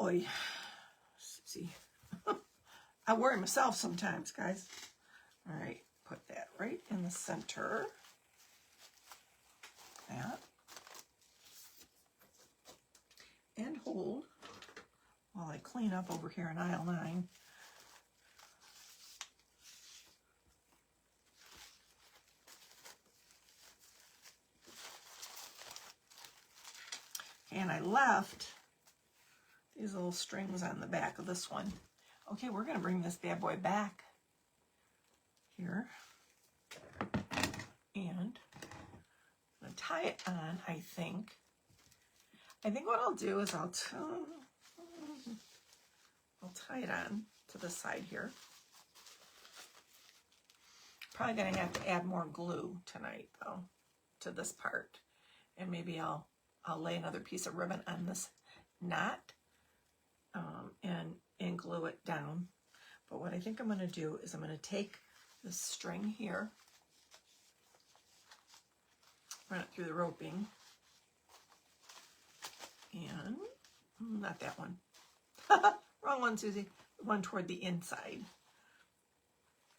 Speaker 1: Oi, see, I worry myself sometimes, guys. All right. Put that right in the center. That. And hold while I clean up over here in aisle 9. And I left these little strings on the back of this one. Okay, we're going to bring this bad boy back here, and I'm going to tie it on. I think what I'll do is I'll tie it on to the side here. Probably gonna have to add more glue tonight though to this part, and maybe I'll lay another piece of ribbon on this knot and glue it down. But what I think I'm gonna do is I'm gonna take this string here, run it through the roping, and not that one. Wrong one, Susie. The one toward the inside,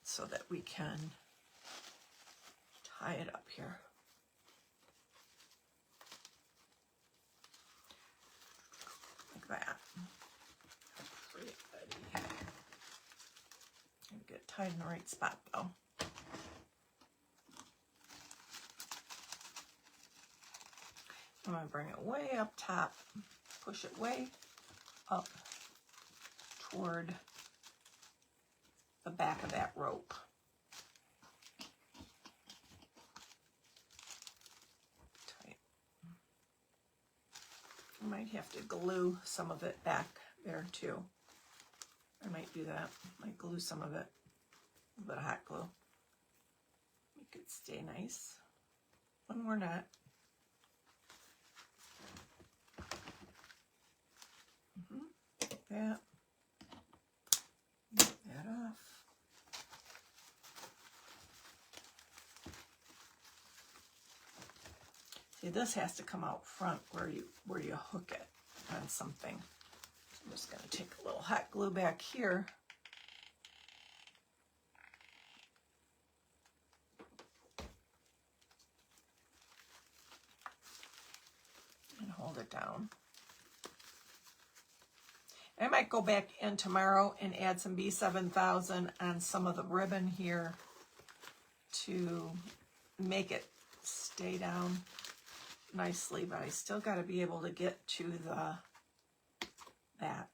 Speaker 1: so that we can tie it up here. Like that. Pretty good. Get it tied in the right spot though. I'm going to bring it way up top, push it way up toward the back of that rope. Tight. I might have to glue some of it back there too. I might do that. Might glue some of it. A little bit of hot glue. Make it stay nice. One more knot. That. Get that off. See, this has to come out front where you hook it on something. So I'm just going to take a little hot glue back here. And hold it down. I might go back in tomorrow and add some B7000 on some of the ribbon here to make it stay down nicely, but I still got to be able to get to that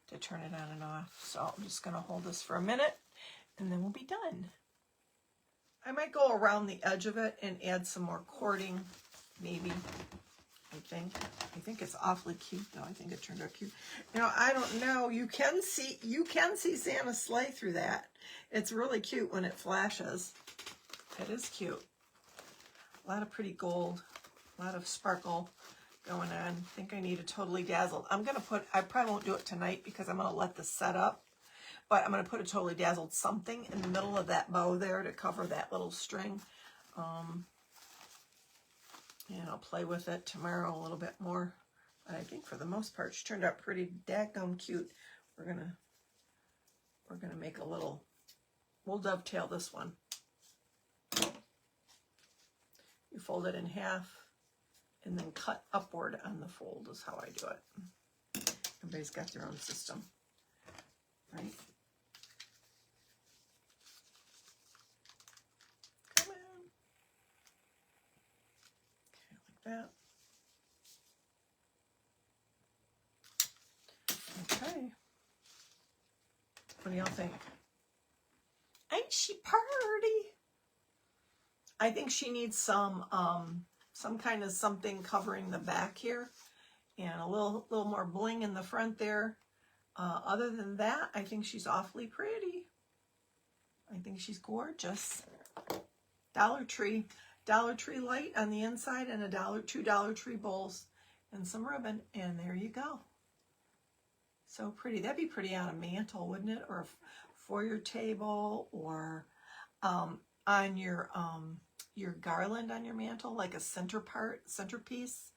Speaker 1: to turn it on and off. So I'm just going to hold this for a minute and then we'll be done. I might go around the edge of it and add some more cording, maybe. I think it's awfully cute though. I think it turned out cute. You know, I don't know. You can see Santa's sleigh through that. It's really cute when it flashes. It is cute. A lot of pretty gold, a lot of sparkle going on. I think I need a Totally Dazzled. I probably won't do it tonight because I'm going to let this set up, but I'm going to put a Totally Dazzled something in the middle of that bow there to cover that little string. And I'll play with it tomorrow a little bit more. But I think for the most part, she turned out pretty daggum cute. We're gonna make a little. We'll dovetail this one. You fold it in half, and then cut upward on the fold is how I do it. Everybody's got their own system, right? That. Okay. What do y'all think? Ain't she pretty? I think she needs some kind of something covering the back here, and a little more bling in the front there. Other than that, I think she's awfully pretty. I think she's gorgeous. Dollar Tree light on the inside, and two Dollar Tree bowls and some ribbon, and there you go. So pretty. That'd be pretty on a mantle, wouldn't it? Or for your table, or on your garland on your mantle, like a centerpiece.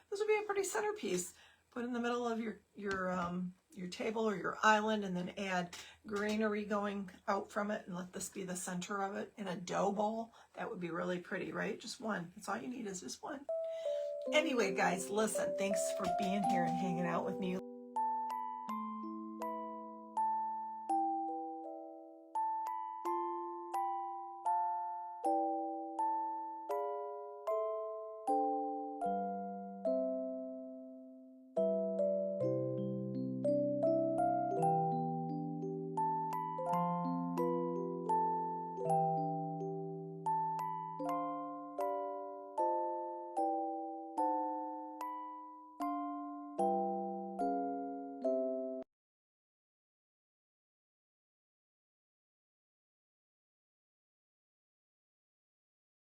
Speaker 1: This would be a pretty centerpiece. Put in the middle of your table or your island, and then add greenery going out from it, and let this be the center of it in a dough bowl. That would be really pretty, right? Just one. That's all you need is just one. Anyway, guys, listen, thanks for being here and hanging out with me.